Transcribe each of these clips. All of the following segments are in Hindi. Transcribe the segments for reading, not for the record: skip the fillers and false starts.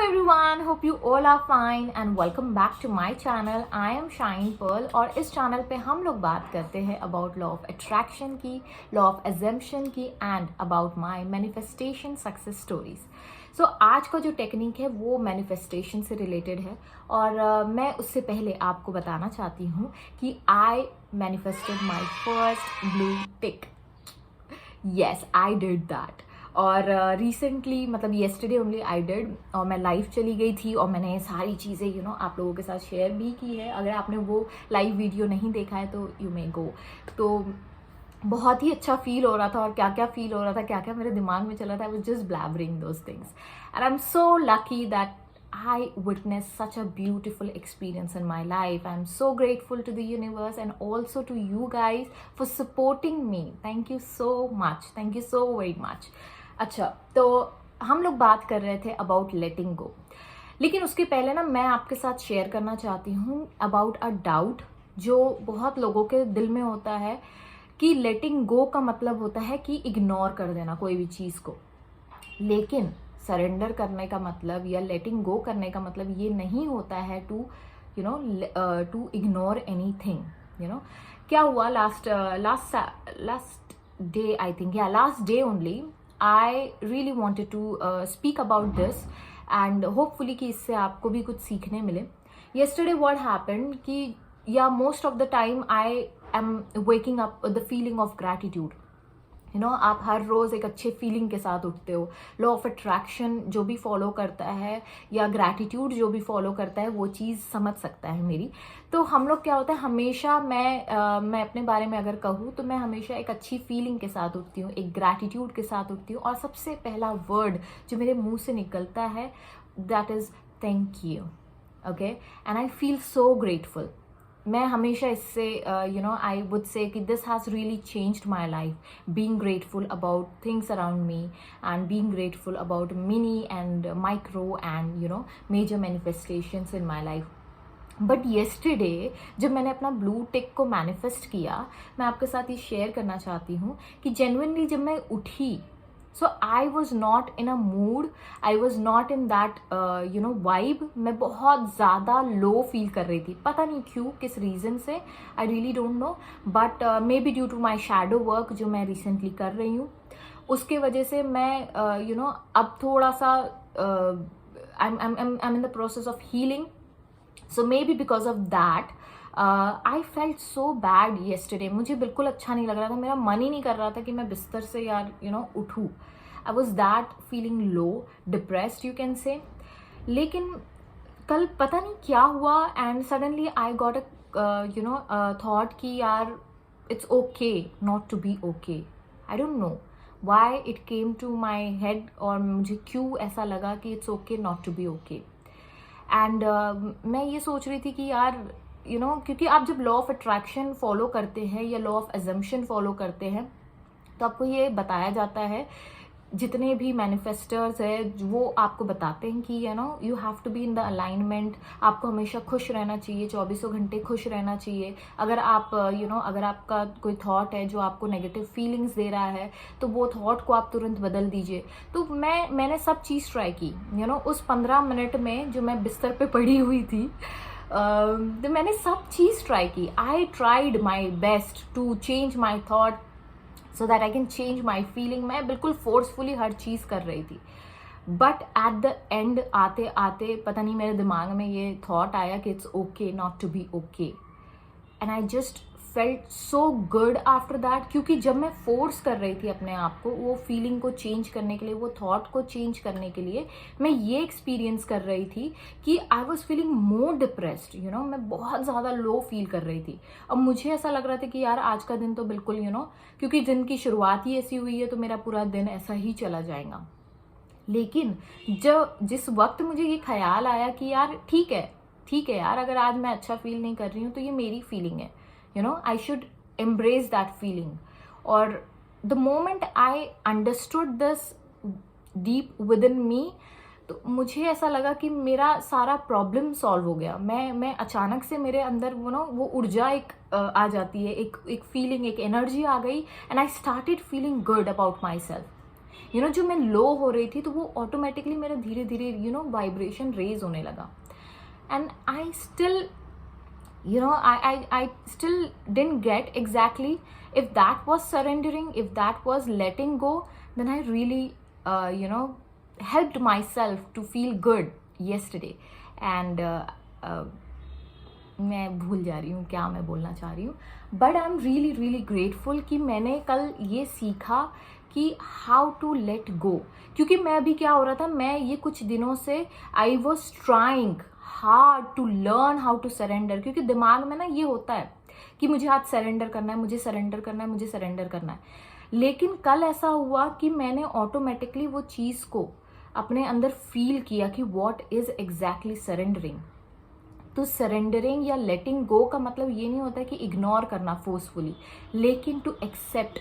everyone, hope you all are fine and welcome back to my channel. I am Shine Pearl और इस चैनल पे हम लोग बात करते हैं about law of attraction की, law of assumption की and about my manifestation success stories. So आज का जो टेक्निक है वो मैनिफेस्टेशन से रिलेटेड है और मैं उससे पहले आपको बताना चाहती हूँ कि I manifested my first blue tick. Yes, I did that. और रिसेंटली मतलब येस्टरडे ओनली आई डिड और मैं लाइव चली गई थी और मैंने सारी चीज़ें आप लोगों के साथ शेयर भी की है. अगर आपने वो लाइव वीडियो नहीं देखा है तो यू मे गो. तो बहुत ही अच्छा फील हो रहा था और क्या क्या फील हो रहा था, क्या क्या मेरे दिमाग में चल रहा था. I was just blabbering those things and I am so lucky that I witnessed such a beautiful experience in my life. I'm so grateful to the universe and also to you guys for supporting me. Thank you so much. Thank you so very much. अच्छा, तो हम लोग बात कर रहे थे अबाउट लेटिंग गो, लेकिन उसके पहले ना मैं आपके साथ शेयर करना चाहती हूँ अबाउट अ डाउट जो बहुत लोगों के दिल में होता है कि लेटिंग गो का मतलब होता है कि इग्नोर कर देना कोई भी चीज़ को. लेकिन सरेंडर करने का मतलब या लेटिंग गो करने का मतलब ये नहीं होता है टू टू इग्नोर एनीथिंग. क्या हुआ last day, I think last day only I really wanted to speak about this and hopefully कि इससे आपको भी कुछ सीखने मिले. Yesterday what happened कि most of the time I am waking up with the feeling of gratitude. आप हर रोज़ एक अच्छे फीलिंग के साथ उठते हो. लॉ ऑफ अट्रैक्शन जो भी फॉलो करता है या ग्रैटिट्यूड जो भी फॉलो करता है वो चीज़ समझ सकता है मेरी. तो हम लोग क्या होता है हमेशा मैं अपने बारे में अगर कहूँ तो मैं हमेशा एक अच्छी फीलिंग के साथ उठती हूँ, एक ग्रैटिट्यूड के साथ उठती हूँ और सबसे पहला वर्ड जो मेरे मुंह से निकलता है that is thank you. Okay, and I feel so grateful. मैं हमेशा इससे आई वुड से कि this has really changed my life, being grateful about things around me and being grateful about mini and micro and major manifestations in my life. But yesterday जब मैंने अपना ब्लू टिक को मैनिफेस्ट किया, मैं आपके साथ ये शेयर करना चाहती हूँ कि जेन्युइनली जब मैं उठी, so I was not in a mood, I was not in that vibe. मैं बहुत ज़्यादा लो फील कर रही थी, पता नहीं क्यों, किस रीज़न से, I really don't know. But maybe due to my shadow work जो मैं रिसेंटली कर रही हूँ, उसके वजह से मैं अब थोड़ा सा I am in the process of healing. So maybe because of that I felt so bad yesterday. मुझे बिल्कुल अच्छा नहीं लग रहा था, मेरा मन ही नहीं कर रहा था कि मैं बिस्तर से उठूँ. I was that feeling low, depressed you can say. लेकिन कल पता नहीं क्या हुआ and suddenly I got a thought कि यार it's okay not to be okay. I don't know why it came to my head और मुझे क्यों ऐसा लगा कि it's okay not to be okay. And मैं ये सोच रही थी कि यार क्योंकि आप जब लॉ ऑफ अट्रैक्शन फॉलो करते हैं या लॉ ऑफ अजम्पशन फॉलो करते हैं तो आपको ये बताया जाता है, जितने भी मैनिफेस्टर्स है वो आपको बताते हैं कि you have to be in the alignment. आपको हमेशा खुश रहना चाहिए, 24 घंटे खुश रहना चाहिए. अगर आप अगर आपका कोई थॉट है जो आपको नेगेटिव फीलिंग्स दे रहा है तो वो थॉट को आप तुरंत बदल दीजिए. तो मैंने सब चीज़ ट्राई की. उस 15 मिनट में जो मैं बिस्तर पे पड़ी हुई थी तो मैंने सब चीज़ ट्राई की. I tried my best to change my thought so that I can change my feeling. मैं बिल्कुल फोर्सफुली हर चीज़ कर रही थी. बट एट द एंड आते आते पता नहीं मेरे दिमाग में ये थॉट आया कि it's okay not to be okay. And I just felt so good after that, क्योंकि जब मैं फोर्स कर रही थी अपने आप को वो फीलिंग को चेंज करने के लिए, वो थॉट को चेंज करने के लिए, मैं ये एक्सपीरियंस कर रही थी कि I was feeling more depressed. मैं बहुत ज़्यादा लो फील कर रही थी. अब मुझे ऐसा लग रहा था कि यार आज का दिन तो बिल्कुल क्योंकि दिन की शुरुआत ही ऐसी हुई है तो मेरा पूरा दिन ऐसा ही चला जाएगा. लेकिन जिस वक्त मुझे ये ख्याल आया कि यार ठीक है यार, अगर आज मैं अच्छा फील नहीं कर रही हूँ तो ये मेरी फीलिंग है, I should embrace that feeling. और the moment I understood this deep within me, तो मुझे ऐसा लगा कि मेरा सारा प्रॉब्लम सॉल्व हो गया. मैं अचानक से मेरे अंदर वो ऊर्जा एक आ जाती है, एक फीलिंग, एक एनर्जी आ गई and I started feeling good about my self. जो मैं लो हो रही थी तो वो ऑटोमेटिकली मेरा धीरे धीरे वाइब्रेशन रेज होने लगा. And I still I still didn't get exactly if that was surrendering, if that was letting go. Then I really helped myself to feel good yesterday. And मैं भूल जा रही हूँ क्या मैं बोलना चाह रही हूँ, but I am really really grateful कि मैंने कल ये सीखा कि हाउ टू लेट गो. क्योंकि मैं अभी क्या हो रहा था, मैं ये कुछ दिनों से I was trying hard to learn how to surrender. क्योंकि दिमाग में ना ये होता है कि मुझे आज सरेंडर करना है, मुझे सरेंडर करना है, मुझे सरेंडर करना है. लेकिन कल ऐसा हुआ कि मैंने ऑटोमेटिकली वो चीज़ को अपने अंदर फील किया कि व्हाट इज एग्जैक्टली सरेंडरिंग. तो सरेंडरिंग या लेटिंग गो का मतलब ये नहीं होता कि इग्नोर करना फोर्सफुली, लेकिन to accept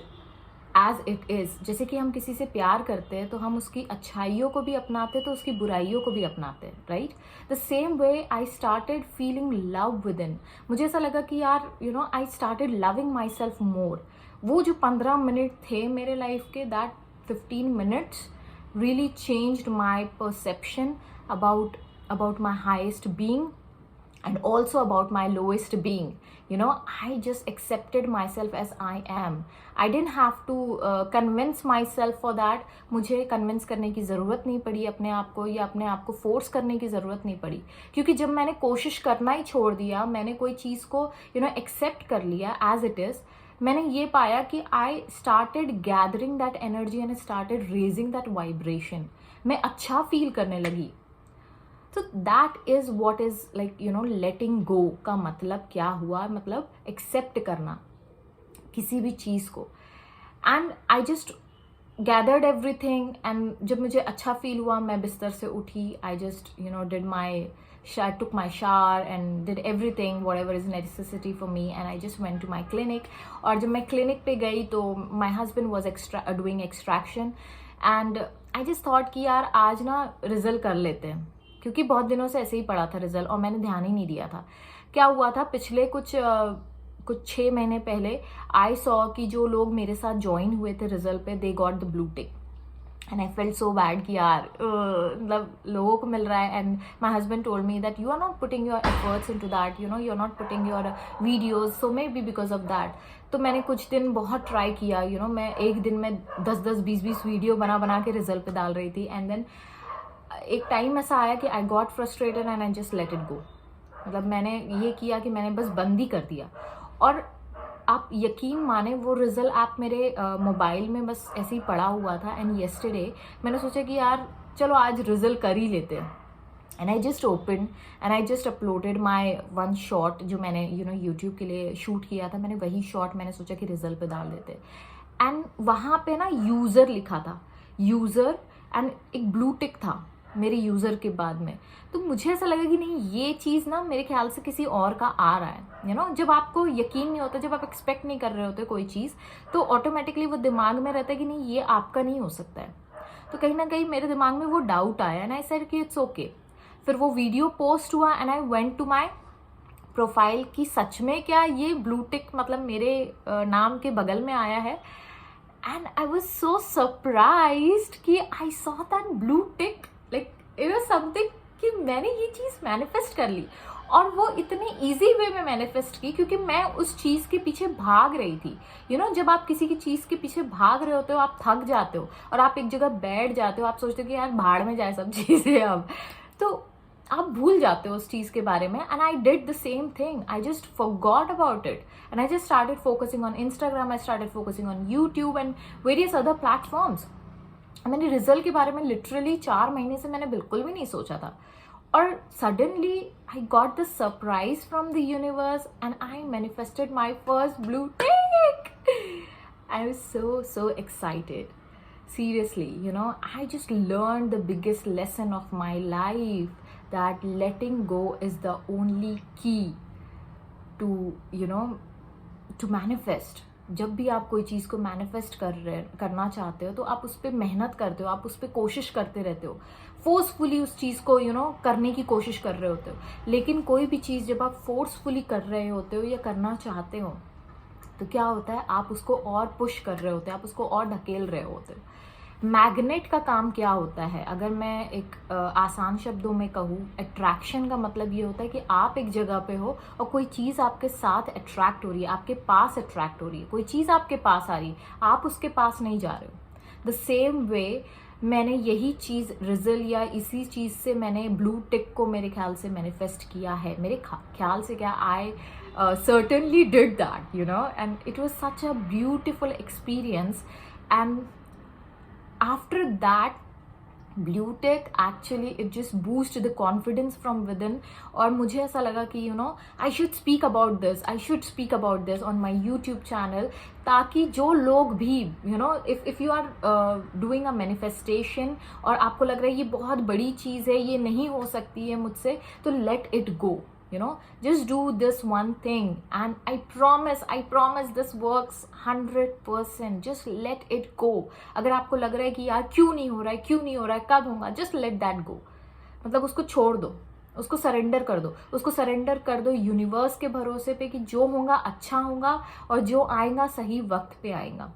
as it is. जैसे कि हम किसी से प्यार करते हैं तो हम उसकी अच्छाइयों को भी अपनाते हैं तो उसकी बुराइयों को भी अपनाते हैं, right. The same way I started feeling love with in. मुझे ऐसा लगा कि यार I started loving my self मोर. वो जो 15 मिनट थे मेरे लाइफ के, that 15 minutes really changed my perception about my highest being and also about my lowest being. I just accepted myself as I am. I didn't have to convince myself for that. मुझे convince करने की ज़रूरत नहीं पड़ी अपने आप को, या अपने आप को force करने की ज़रूरत नहीं पड़ी. क्योंकि जब मैंने कोशिश करना ही छोड़ दिया, मैंने कोई चीज़ को accept कर लिया as it is, मैंने ये पाया कि I started gathering that energy and I started raising that vibration. मैं अच्छा फील करने लगी. तो that is what is like letting go का मतलब क्या हुआ, मतलब एक्सेप्ट करना किसी भी चीज़ को. And I just gathered everything. And जब मुझे अच्छा फील हुआ, मैं बिस्तर से उठी. I just did my took my shower and did everything whatever is necessity for me, and I just went to my clinic. और जब मैं क्लिनिक पे गई तो my husband was doing extraction, and I just thought कि यार आज ना रिजल्ट कर लेते हैं, क्योंकि बहुत दिनों से ऐसे ही पड़ा था रिजल्ट और मैंने ध्यान ही नहीं दिया था. क्या हुआ था पिछले कुछ 6 महीने पहले आई सॉ कि जो लोग मेरे साथ ज्वाइन हुए थे रिजल्ट पे, they got the blue tick. And I felt so bad कि यार मतलब लोगों को मिल रहा है. And my husband told me that you are not putting your efforts into that, you are not putting your videos, so maybe because of that. तो मैंने कुछ दिन बहुत ट्राई किया. मैं एक दिन में 10-10, 20-20 वीडियो बना के रिजल्ट पे डाल रही थी. एंड देन एक टाइम ऐसा आया कि I got frustrated and I just let it गो. मतलब मैंने ये किया कि मैंने बस बंद ही कर दिया. और आप यकीन माने वो रिजल्ट ऐप मेरे मोबाइल में बस ऐसे ही पड़ा हुआ था. एंड येस्टरडे मैंने सोचा कि यार चलो आज रिजल्ट कर ही लेते हैं. And I just open and I just uploaded my one shot जो मैंने यूट्यूब के लिए शूट किया था. मैंने वही शॉट मैंने सोचा कि रिजल्ट पे डाल देते. एंड वहाँ पे ना यूज़र लिखा था, यूज़र, एंड एक ब्लू टिक था मेरे यूज़र के बाद में. तो मुझे ऐसा लगा कि नहीं, ये चीज़ ना मेरे ख्याल से किसी और का आ रहा है. जब आपको यकीन नहीं होता, जब आप एक्सपेक्ट नहीं कर रहे होते कोई चीज़, तो ऑटोमेटिकली वो दिमाग में रहता है कि नहीं ये आपका नहीं हो सकता है. तो कहीं ना कहीं मेरे दिमाग में वो डाउट आया एंड आई सेड कि इट्स ओके. फिर वो वीडियो पोस्ट हुआ and I went to my profile कि सच में क्या ये ब्लू टिक मतलब मेरे नाम के बगल में आया है. And I was so surprised कि I saw that blue tick. Like it was something कि मैंने ये चीज़ मैनिफेस्ट कर ली. और वो इतने इजी वे में मैनिफेस्ट की क्योंकि मैं उस चीज़ के पीछे भाग रही थी. जब आप किसी की चीज़ के पीछे भाग रहे होते हो, आप थक जाते हो और आप एक जगह बैठ जाते हो, आप सोचते हो कि यार भाड़ में जाए सब चीज़ें अब, तो आप भूल जाते हो उस चीज़ के बारे में. And I did the same thing. I just forgot about it and I just started focusing on Instagram, I started focusing on YouTube and various other platforms. मैंने रिजल्ट के बारे में लिटरली 4 महीने से मैंने बिल्कुल भी नहीं सोचा था. और suddenly I got the surprise from the universe and I manifested my first blue tick. I was so excited. Seriously, I just learned the biggest lesson of my life, that letting go is the only key to to manifest. जब भी आप कोई चीज़ को मैनिफेस्ट करना चाहते हो तो आप उस पर मेहनत करते हो, आप उस पर कोशिश करते रहते हो, फोर्सफुली उस चीज़ को करने की कोशिश कर रहे होते हो. लेकिन कोई भी चीज़ जब आप फोर्सफुली कर रहे होते हो या करना चाहते हो तो क्या होता है, आप उसको और पुश कर रहे होते हो, आप उसको और ढकेल रहे होते हो. मैग्नेट का काम क्या होता है, अगर मैं एक आसान शब्दों में कहूँ, अट्रैक्शन का मतलब ये होता है कि आप एक जगह पे हो और कोई चीज़ आपके साथ अट्रैक्ट हो रही है, आपके पास अट्रैक्ट हो रही है, कोई चीज़ आपके पास आ रही है, आप उसके पास नहीं जा रहे हो। द सेम वे मैंने यही चीज़ रिजल या इसी चीज़ से मैंने ब्लू टिक को मेरे ख्याल से मैनिफेस्ट किया है। मेरे ख्याल से क्या, आई certainly did that, you know, and it was such a beautiful experience. And after that blue tick, actually it just boosted the confidence from within, और मुझे ऐसा लगा कि you know I should speak about this on my YouTube channel, ताकि जो लोग भी you know if you are doing a manifestation और आपको लग रहा है ये बहुत बड़ी चीज़ है, ये नहीं हो सकती है मुझसे, तो let it go. You know, just do this one thing and I promise this works 100%. Just let it go. अगर आपको लग रहा है कि यार क्यों नहीं हो रहा है, कब होगा, just let that go. मतलब उसको छोड़ दो, उसको सरेंडर कर दो यूनिवर्स के भरोसे पे कि जो होगा अच्छा होगा और जो आएगा सही वक्त पे आएगा।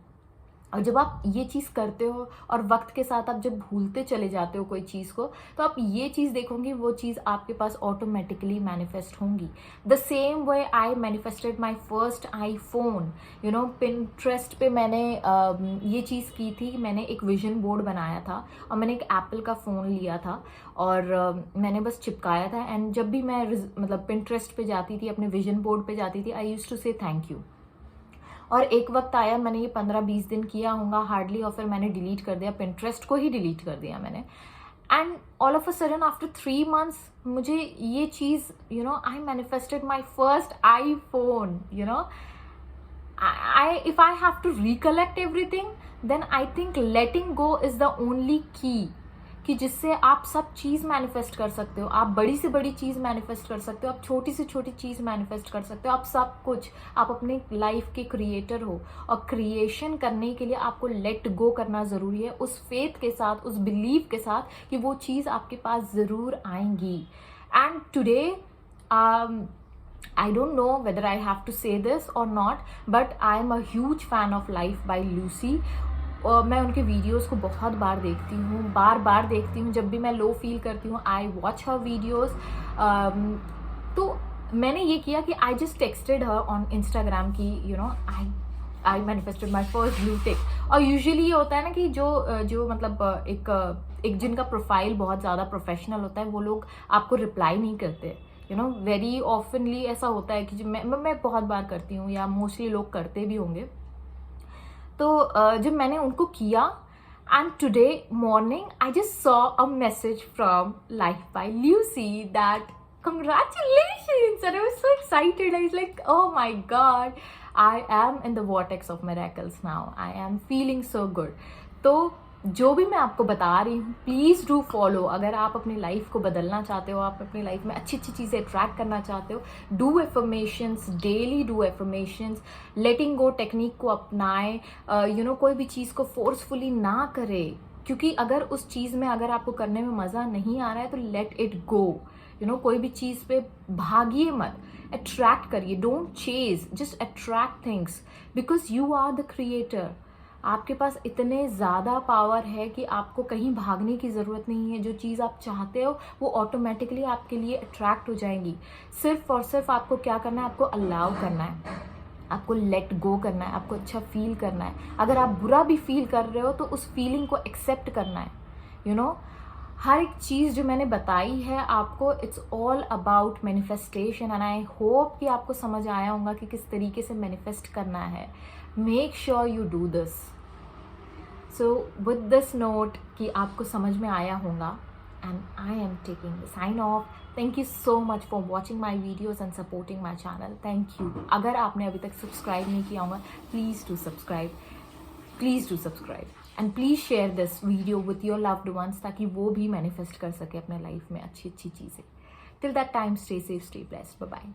और जब आप ये चीज़ करते हो और वक्त के साथ आप जब भूलते चले जाते हो कोई चीज़ को, तो आप ये चीज़ देखोगे वो चीज़ आपके पास ऑटोमेटिकली मैनिफेस्ट होंगी। The same way I manifested my first iPhone. You no, Pinterest पे मैंने ये चीज़ की थी, मैंने एक विजन बोर्ड बनाया था और मैंने एक एप्पल का फ़ोन लिया था और मैंने बस चिपकाया था। एंड जब भी मैं मतलब पिंटरेस्ट पे जाती थी, अपने विजन बोर्ड पे जाती थी, आई यूज्ड टू से थैंक यू। और एक वक्त आया, मैंने ये 15-20 दिन किया होगा हार्डली, और फिर मैंने डिलीट कर दिया, पिंटरेस्ट को ही डिलीट कर दिया मैंने। And all of a sudden after 3 months मुझे ये चीज़, you know, I manifested my first iPhone. You know, if I have to recollect everything, then I think letting go is the only key, कि जिससे आप सब चीज़ मैनिफेस्ट कर सकते हो। आप बड़ी से बड़ी चीज़ मैनिफेस्ट कर सकते हो, आप छोटी से छोटी चीज़ मैनिफेस्ट कर सकते हो, आप सब कुछ। आप अपने लाइफ के क्रिएटर हो और क्रिएशन करने के लिए आपको लेट गो करना ज़रूरी है, उस फेथ के साथ, उस बिलीव के साथ कि वो चीज़ आपके पास ज़रूर आएंगी। And today I don't know whether I have to say this or not, but I am a huge fan of Life by Lucy. और मैं उनके वीडियोस को बहुत बार देखती हूँ, जब भी मैं लो फील करती हूँ आई वॉच हर वीडियोस। तो मैंने ये किया कि I just texted her on Instagram की, you know, I manifested my first blue tick. और यूजुअली ये होता है ना कि जो मतलब एक जिनका प्रोफाइल बहुत ज़्यादा प्रोफेशनल होता है, वो लोग आपको रिप्लाई नहीं करते। यू नो, वेरी ऑफनली ऐसा होता है कि जो मैं बहुत बार करती हूँ, या मोस्टली लोग करते भी होंगे। तो जब मैंने उनको किया, and today morning I just saw a message from life by Lucy that congratulations, and I was so excited. I was like, oh my god, I am in the vortex of miracles now. I am feeling so good. तो जो भी मैं आपको बता रही हूँ, प्लीज़ डू फॉलो। अगर आप अपनी लाइफ को बदलना चाहते हो, आप अपनी लाइफ में अच्छी अच्छी चीज़ें अट्रैक्ट करना चाहते हो, do affirmations, daily do affirmations, letting go technique को अपनाएं। यू नो, कोई भी चीज़ को फोर्सफुली ना करे, क्योंकि अगर उस चीज़ में अगर आपको करने में मज़ा नहीं आ रहा है तो let it go. You know, कोई भी चीज़ पे भागिए मत, अट्रैक्ट करिए, don't chase, just attract things, because you are the creator. आपके पास इतने ज़्यादा पावर है कि आपको कहीं भागने की ज़रूरत नहीं है। जो चीज़ आप चाहते हो वो ऑटोमेटिकली आपके लिए अट्रैक्ट हो जाएंगी। सिर्फ और सिर्फ आपको क्या करना है, आपको अलाउ करना है, आपको लेट गो करना है, आपको अच्छा फील करना है। अगर आप बुरा भी फील कर रहे हो तो उस फीलिंग को एक्सेप्ट करना है। यू नो, हर एक चीज़ जो मैंने बताई है आपको, it's all about manifestation. And I hope कि आपको समझ आया होगा कि किस तरीके से मैनिफेस्ट करना है। Make sure you do this. So with this note कि आपको समझ में आया होगा, and I am taking the sign off. Thank you so much for watching my videos and supporting my channel. Thank you. अगर आपने अभी तक सब्सक्राइब नहीं किया होगा, please do subscribe, and please share this video with your loved ones, ताकि वो भी मैनिफेस्ट कर सके अपने लाइफ में अच्छी अच्छी चीज़ें। Till that time, stay safe, stay blessed, bye bye.